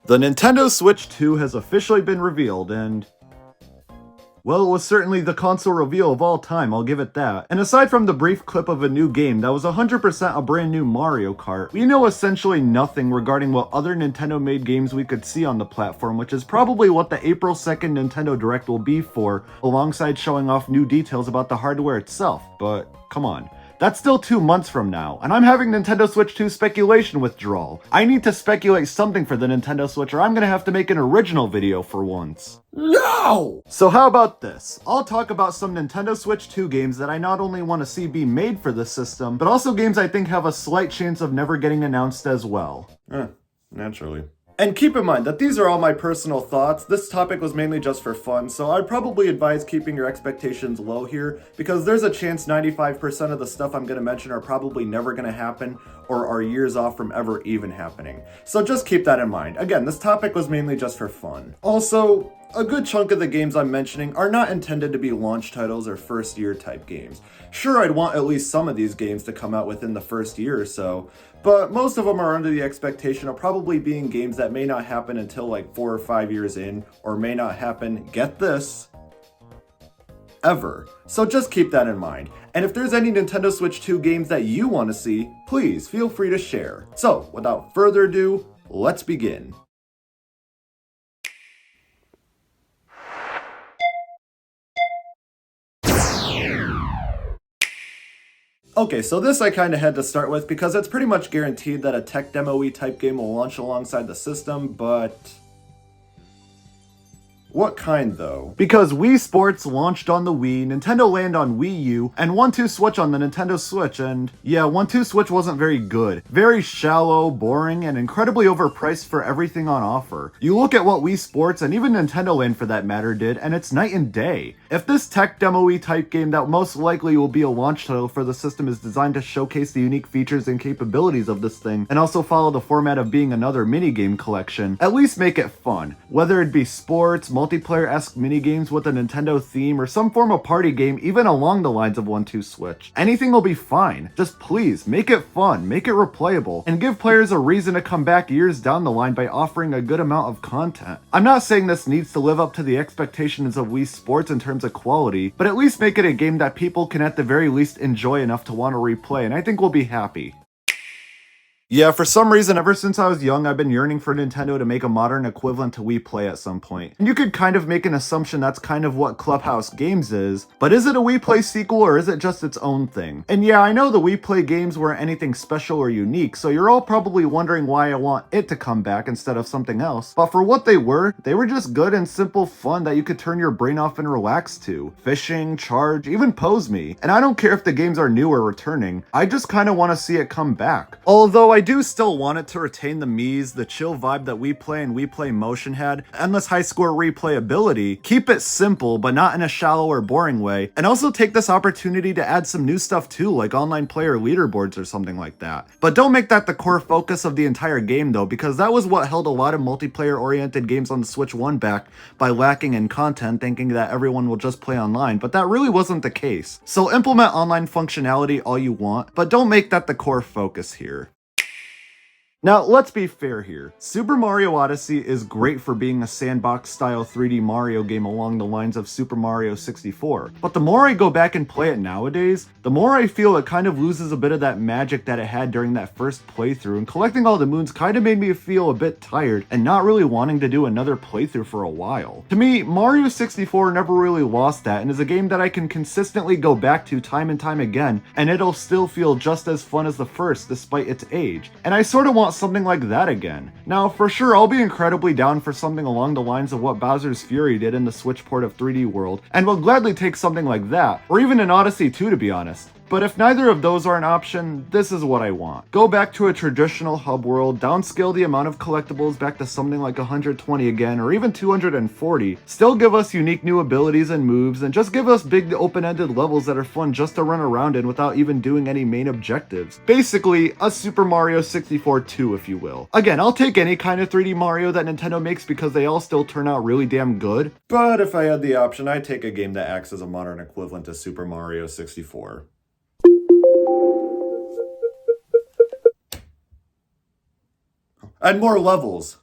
The Nintendo Switch 2 has officially been revealed, and well, it was certainly the console reveal of all time, I'll give it that. And aside from the brief clip of a new game that was 100% a brand new Mario Kart, we know essentially nothing regarding what other Nintendo-made games we could see on the platform, which is probably what the April 2nd Nintendo Direct will be for, alongside showing off new details about the hardware itself. But come on. That's still 2 months from now, and I'm having Nintendo Switch 2 speculation withdrawal. I need to speculate something for the Nintendo Switch or I'm gonna have to make an original video for once. No! So how about this? I'll talk about some Nintendo Switch 2 games that I not only want to see be made for this system, but also games I think have a slight chance of never getting announced as well. Naturally. And keep in mind that these are all my personal thoughts. This topic was mainly just for fun, so I'd probably advise keeping your expectations low here, because there's a chance 95% of the stuff I'm going to mention are probably never going to happen, or are years off from ever even happening. So just keep that in mind. Again, this topic was mainly just for fun. Also, a good chunk of the games I'm mentioning are not intended to be launch titles or first year type games. Sure, I'd want at least some of these games to come out within the first year or so, but most of them are under the expectation of probably being games that may not happen until like 4 or 5 years in, or may not happen, get this, ever. So just keep that in mind. And if there's any Nintendo Switch 2 games that you want to see, please feel free to share. So without further ado, let's begin. Okay, so this I kinda had to start with because it's pretty much guaranteed that a tech demo-y type game will launch alongside the system, but what kind, though? Because Wii Sports launched on the Wii, Nintendo Land on Wii U, and 1-2 Switch on the Nintendo Switch, and yeah, 1-2 Switch wasn't very good. Very shallow, boring, and incredibly overpriced for everything on offer. You look at what Wii Sports, and even Nintendo Land for that matter, did, and it's night and day. If this tech demo-y type game that most likely will be a launch title for the system is designed to showcase the unique features and capabilities of this thing, and also follow the format of being another minigame collection, at least make it fun. Whether it be sports, multiplayer-esque minigames with a Nintendo theme, or some form of party game even along the lines of 1-2 Switch. Anything will be fine. Just please, make it fun, make it replayable, and give players a reason to come back years down the line by offering a good amount of content. I'm not saying this needs to live up to the expectations of Wii Sports in terms of quality, but at least make it a game that people can at the very least enjoy enough to want to replay, and I think we'll be happy. Yeah, for some reason, ever since I was young, I've been yearning for Nintendo to make a modern equivalent to Wii Play at some point. And you could kind of make an assumption that's kind of what Clubhouse Games is, but is it a Wii Play sequel or is it just its own thing? And yeah, I know the Wii Play games weren't anything special or unique, so you're all probably wondering why I want it to come back instead of something else. But for what they were just good and simple fun that you could turn your brain off and relax to. Fishing, Charge, even Pose Me. And I don't care if the games are new or returning, I just kind of want to see it come back. Although I do still want it to retain the Mii's, the chill vibe that Wii Play and Wii Play Motion had, endless high score replayability, keep it simple but not in a shallow or boring way, and also take this opportunity to add some new stuff too, like online player leaderboards or something like that. But don't make that the core focus of the entire game though, because that was what held a lot of multiplayer-oriented games on the Switch 1 back by lacking in content, thinking that everyone will just play online, but that really wasn't the case. So implement online functionality all you want, but don't make that the core focus here. Now, let's be fair here. Super Mario Odyssey is great for being a sandbox-style 3D Mario game along the lines of Super Mario 64, but the more I go back and play it nowadays, the more I feel it kind of loses a bit of that magic that it had during that first playthrough, and collecting all the moons kind of made me feel a bit tired and not really wanting to do another playthrough for a while. To me, Mario 64 never really lost that and is a game that I can consistently go back to time and time again, and it'll still feel just as fun as the first despite its age. And I sort of want something like that again. Now, for sure, I'll be incredibly down for something along the lines of what Bowser's Fury did in the Switch port of 3D World, and will gladly take something like that, or even an Odyssey 2 to be honest. But if neither of those are an option, this is what I want. Go back to a traditional hub world, downscale the amount of collectibles back to something like 120 again, or even 240. Still give us unique new abilities and moves, and just give us big open-ended levels that are fun just to run around in without even doing any main objectives. Basically, a Super Mario 64 2, if you will. Again, I'll take any kind of 3D Mario that Nintendo makes because they all still turn out really damn good. But if I had the option, I'd take a game that acts as a modern equivalent to Super Mario 64. And more levels.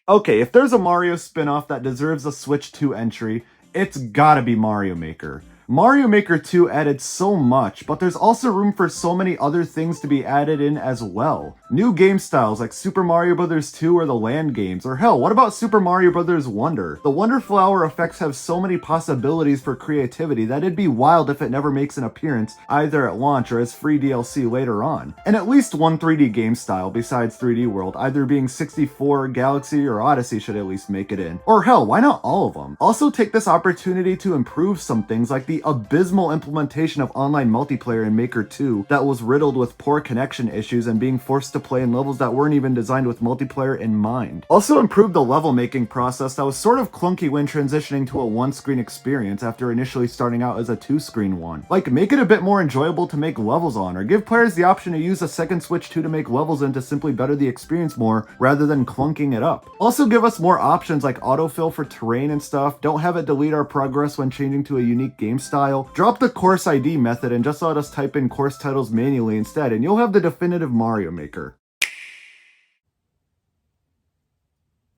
Okay, if there's a Mario spin-off that deserves a Switch 2 entry, it's gotta be Mario Maker. Mario Maker 2 added so much, but there's also room for so many other things to be added in as well. New game styles like Super Mario Bros. 2 or the land games, or hell, what about Super Mario Bros. Wonder? The Wonder Flower effects have so many possibilities for creativity that it'd be wild if it never makes an appearance, either at launch or as free DLC later on. And at least one 3D game style besides 3D World, either being 64, Galaxy, or Odyssey should at least make it in. Or hell, why not all of them? Also take this opportunity to improve some things like the abysmal implementation of online multiplayer in Maker 2 that was riddled with poor connection issues and being forced to play in levels that weren't even designed with multiplayer in mind. Also improve the level making process that was sort of clunky when transitioning to a one-screen experience after initially starting out as a two-screen one. Like, make it a bit more enjoyable to make levels on, or give players the option to use a second Switch 2 to make levels in to simply better the experience more rather than clunking it up. Also give us more options like autofill for terrain and stuff, don't have it delete our progress when changing to a unique game style, drop the course ID method and just let us type in course titles manually instead, and you'll have the definitive Mario Maker.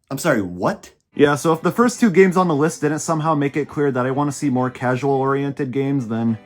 I'm sorry, what? Yeah, so if the first two games on the list didn't somehow make it clear that I want to see more casual-oriented games, then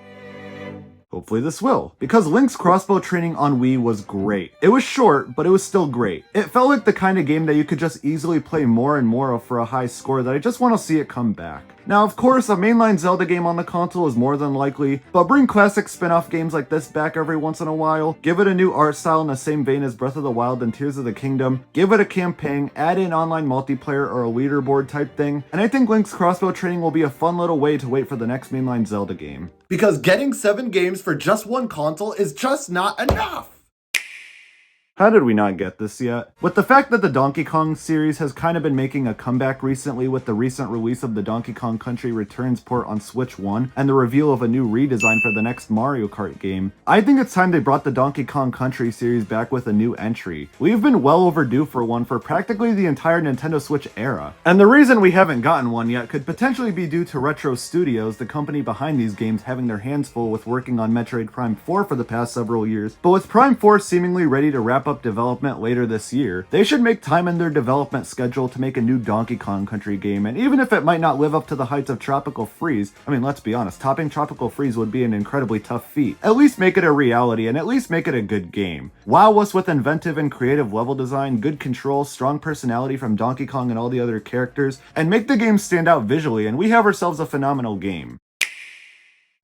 hopefully this will, because Link's crossbow training on Wii was great. It was short, but it was still great. It felt like the kind of game that you could just easily play more and more of for a high score that I just want to see it come back. Now, of course, a mainline Zelda game on the console is more than likely, but bring classic spin-off games like this back every once in a while, give it a new art style in the same vein as Breath of the Wild and Tears of the Kingdom, give it a campaign, add in online multiplayer or a leaderboard type thing, and I think Link's crossbow training will be a fun little way to wait for the next mainline Zelda game. Because getting 7 games for just one console is just not enough! How did we not get this yet? With the fact that the Donkey Kong series has kind of been making a comeback recently with the recent release of the Donkey Kong Country Returns port on Switch 1 and the reveal of a new redesign for the next Mario Kart game, I think it's time they brought the Donkey Kong Country series back with a new entry. We've been well overdue for one for practically the entire Nintendo Switch era. And the reason we haven't gotten one yet could potentially be due to Retro Studios, the company behind these games, having their hands full with working on Metroid Prime 4 for the past several years. But with Prime 4 seemingly ready to wrap up development later this year, they should make time in their development schedule to make a new Donkey Kong Country game, and even if it might not live up to the heights of Tropical Freeze, I mean, let's be honest, topping Tropical Freeze would be an incredibly tough feat. At least make it a reality, and at least make it a good game. Wow us with inventive and creative level design, good control, strong personality from Donkey Kong and all the other characters, and make the game stand out visually, and we have ourselves a phenomenal game.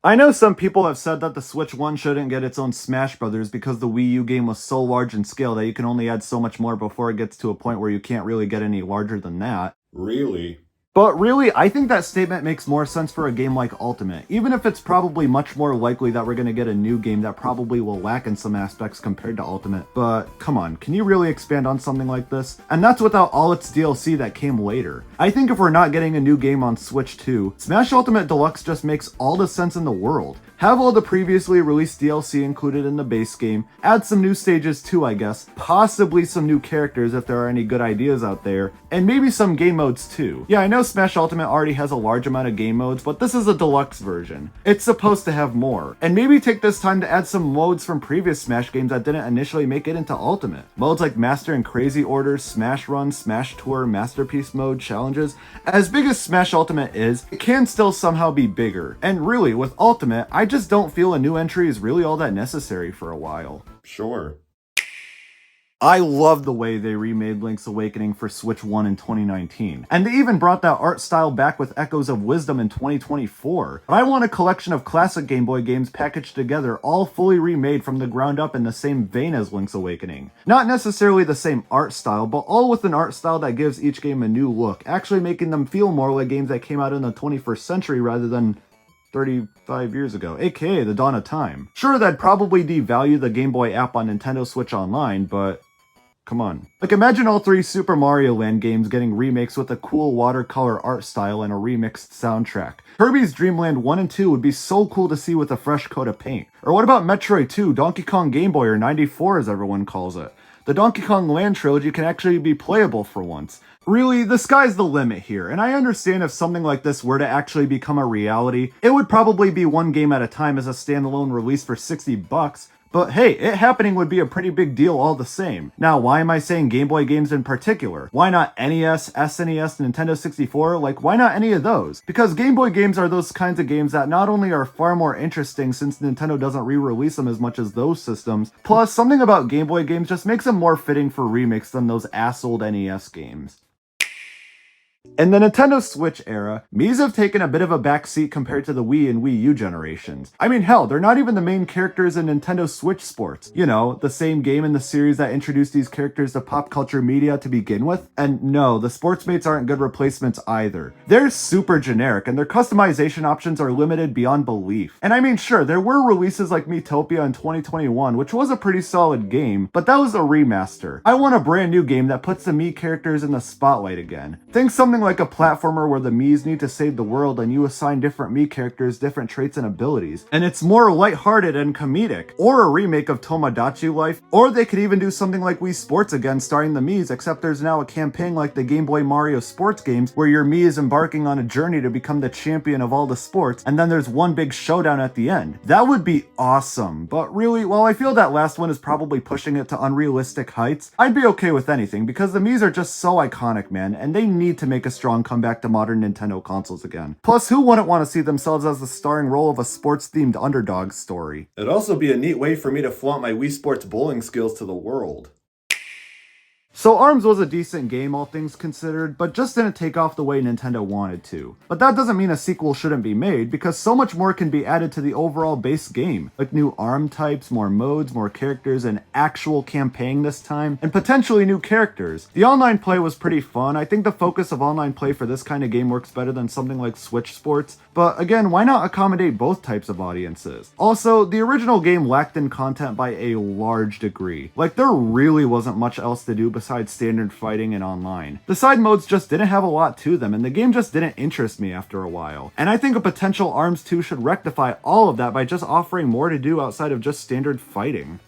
I know some people have said that the Switch 1 shouldn't get its own Smash Brothers because the Wii U game was so large in scale that you can only add so much more before it gets to a point where you can't really get any larger than that. Really? But really, I think that statement makes more sense for a game like Ultimate, even if it's probably much more likely that we're gonna get a new game that probably will lack in some aspects compared to Ultimate. But come on, can you really expand on something like this? And that's without all its DLC that came later. I think if we're not getting a new game on Switch 2, Smash Ultimate Deluxe just makes all the sense in the world. Have all the previously released DLC included in the base game, add some new stages too, I guess, possibly some new characters if there are any good ideas out there, and maybe some game modes too. Yeah, I know Smash Ultimate already has a large amount of game modes, but this is a deluxe version. It's supposed to have more. And maybe take this time to add some modes from previous Smash games that didn't initially make it into Ultimate. Modes like Master and Crazy Orders, Smash Run, Smash Tour, Masterpiece Mode, challenges. As big as Smash Ultimate is, it can still somehow be bigger. And really, with Ultimate, I just don't feel a new entry is really all that necessary for a while. Sure. I love the way they remade Link's Awakening for Switch 1 in 2019. And they even brought that art style back with Echoes of Wisdom in 2024. But I want a collection of classic Game Boy games packaged together, all fully remade from the ground up in the same vein as Link's Awakening. Not necessarily the same art style, but all with an art style that gives each game a new look, actually making them feel more like games that came out in the 21st century rather than 35 years ago, aka the dawn of time. Sure, that'd probably devalue the Game Boy app on Nintendo Switch Online, but come on. Like, imagine all 3 Super Mario Land games getting remakes with a cool watercolor art style and a remixed soundtrack. Kirby's Dream Land 1 and 2 would be so cool to see with a fresh coat of paint. Or what about Metroid 2, Donkey Kong Game Boy, or 94 as everyone calls it? The Donkey Kong Land trilogy can actually be playable for once. Really, the sky's the limit here, and I understand if something like this were to actually become a reality, it would probably be one game at a time as a standalone release for $60, But hey, it happening would be a pretty big deal all the same. Now, why am I saying Game Boy games in particular? Why not NES, SNES, Nintendo 64? Like, why not any of those? Because Game Boy games are those kinds of games that not only are far more interesting since Nintendo doesn't re-release them as much as those systems, plus something about Game Boy games just makes them more fitting for remakes than those ass-old NES games. In the Nintendo Switch era, Miis have taken a bit of a backseat compared to the Wii and Wii U generations. I mean, hell, they're not even the main characters in Nintendo Switch Sports. You know, the same game in the series that introduced these characters to pop culture media to begin with. And no, the Sportsmates aren't good replacements either. They're super generic, and their customization options are limited beyond belief. And I mean, sure, there were releases like Miitopia in 2021, which was a pretty solid game, but that was a remaster. I want a brand new game that puts the Mii characters in the spotlight again. Think something like a platformer where the Miis need to save the world and you assign different Mii characters different traits and abilities, and it's more lighthearted and comedic. Or a remake of Tomodachi Life, or they could even do something like Wii Sports again starring the Miis, except there's now a campaign like the Game Boy Mario sports games where your Mii is embarking on a journey to become the champion of all the sports, and then there's one big showdown at the end. That would be awesome, but really, while I feel that last one is probably pushing it to unrealistic heights, I'd be okay with anything because the Miis are just so iconic, man, and they need to make a strong comeback to modern Nintendo consoles again. Plus, who wouldn't want to see themselves as the starring role of a sports-themed underdog story? It'd also be a neat way for me to flaunt my Wii Sports bowling skills to the world. So ARMS was a decent game, all things considered, but just didn't take off the way Nintendo wanted to. But that doesn't mean a sequel shouldn't be made, because so much more can be added to the overall base game, like new ARM types, more modes, more characters, an actual campaign this time, and potentially new characters. The online play was pretty fun. I think the focus of online play for this kind of game works better than something like Switch Sports, but again, why not accommodate both types of audiences? Also, the original game lacked in content by a large degree. Like, there really wasn't much else to do besides standard fighting and online. The side modes just didn't have a lot to them, and the game just didn't interest me after a while. And I think a potential ARMS 2 should rectify all of that by just offering more to do outside of just standard fighting.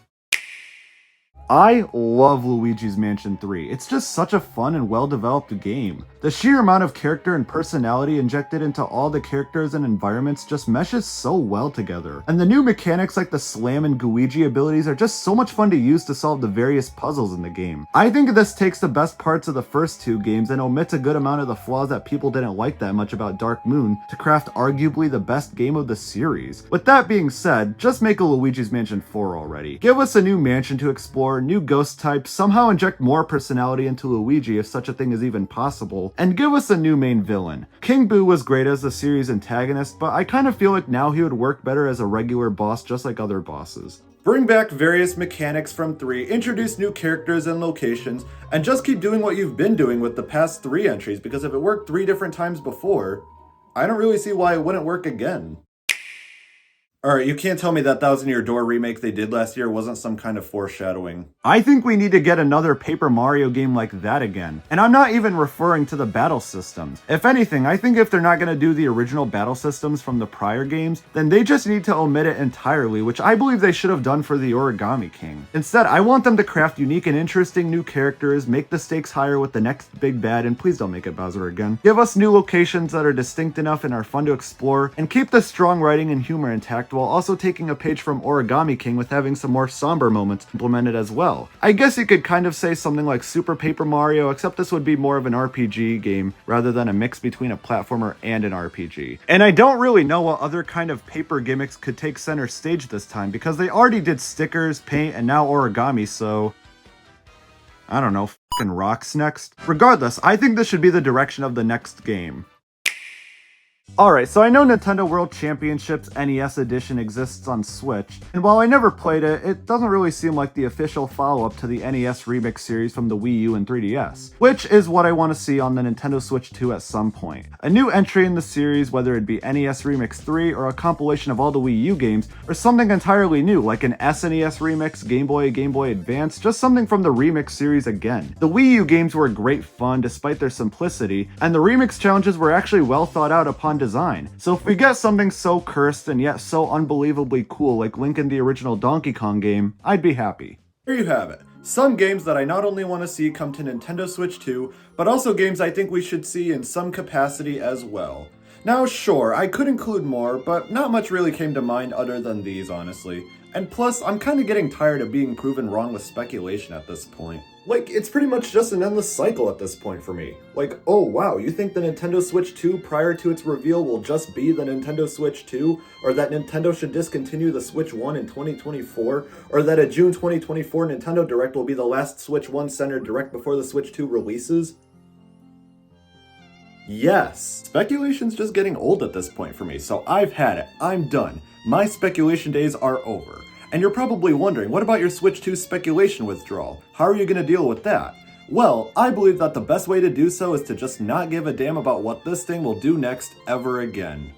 I love Luigi's Mansion 3. It's just such a fun and well-developed game. The sheer amount of character and personality injected into all the characters and environments just meshes so well together. And the new mechanics like the Slam and Gooigi abilities are just so much fun to use to solve the various puzzles in the game. I think this takes the best parts of the first two games and omits a good amount of the flaws that people didn't like that much about Dark Moon to craft arguably the best game of the series. With that being said, just make a Luigi's Mansion 4 already. Give us a new mansion to explore, new ghost types, somehow inject more personality into Luigi if such a thing is even possible, and give us a new main villain. King Boo was great as the series antagonist, but I kind of feel like now he would work better as a regular boss just like other bosses. Bring back various mechanics from 3, introduce new characters and locations, and just keep doing what you've been doing with the past 3 entries, because if it worked 3 different times before, I don't really see why it wouldn't work again. Alright, you can't tell me that Thousand Year Door remake they did last year wasn't some kind of foreshadowing. I think we need to get another Paper Mario game like that again. And I'm not even referring to the battle systems. If anything, I think if they're not going to do the original battle systems from the prior games, then they just need to omit it entirely, which I believe they should have done for the Origami King. Instead, I want them to craft unique and interesting new characters, make the stakes higher with the next big bad, and please don't make it Bowser again. Give us new locations that are distinct enough and are fun to explore, and keep the strong writing and humor intact while also taking a page from Origami King with having some more somber moments implemented as well. I guess you could kind of say something like Super Paper Mario, except this would be more of an RPG game rather than a mix between a platformer and an RPG. And I don't really know what other kind of paper gimmicks could take center stage this time, because they already did stickers, paint, and now origami, so I don't know, f***ing rocks next? Regardless, I think this should be the direction of the next game. Alright, so I know Nintendo World Championships NES Edition exists on Switch, and while I never played it, it doesn't really seem like the official follow-up to the NES Remix series from the Wii U and 3DS, which is what I want to see on the Nintendo Switch 2 at some point. A new entry in the series, whether it be NES Remix 3 or a compilation of all the Wii U games, or something entirely new like an SNES Remix, Game Boy Advance, just something from the Remix series again. The Wii U games were great fun despite their simplicity, and the Remix challenges were actually well thought out upon design. So if we get something so cursed and yet so unbelievably cool like Link in the original Donkey Kong game, I'd be happy. There you have it. Some games that I not only want to see come to Nintendo Switch 2, but also games I think we should see in some capacity as well. Now sure, I could include more, but not much really came to mind other than these, honestly. And plus, I'm kinda getting tired of being proven wrong with speculation at this point. Like, it's pretty much just an endless cycle at this point for me. Like, oh wow, you think the Nintendo Switch 2 prior to its reveal will just be the Nintendo Switch 2? Or that Nintendo should discontinue the Switch 1 in 2024? Or that a June 2024 Nintendo Direct will be the last Switch 1 centered Direct before the Switch 2 releases? Yes, speculation's just getting old at this point for me, so I've had it. I'm done. My speculation days are over. And you're probably wondering, what about your Switch 2 speculation withdrawal? How are you going to deal with that? Well, I believe that the best way to do so is to just not give a damn about what this thing will do next ever again.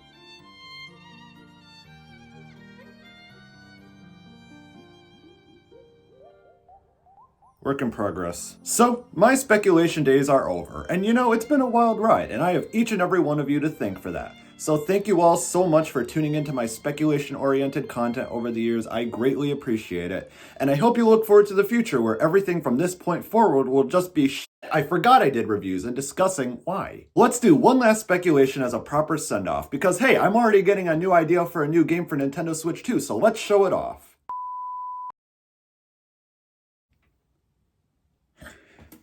Work in progress. So, my speculation days are over, and you know, it's been a wild ride, and I have each and every one of you to thank for that. So thank you all so much for tuning into my speculation-oriented content over the years. I greatly appreciate it. And I hope you look forward to the future where everything from this point forward will just be I forgot I did reviews and discussing why. Let's do one last speculation as a proper send-off, because hey, I'm already getting a new idea for a new game for Nintendo Switch 2, so let's show it off.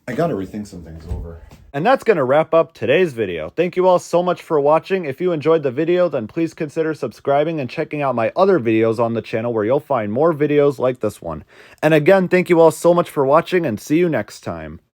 I gotta rethink some things over. And that's going to wrap up today's video. Thank you all so much for watching. If you enjoyed the video, then please consider subscribing and checking out my other videos on the channel where you'll find more videos like this one. And again, thank you all so much for watching and see you next time.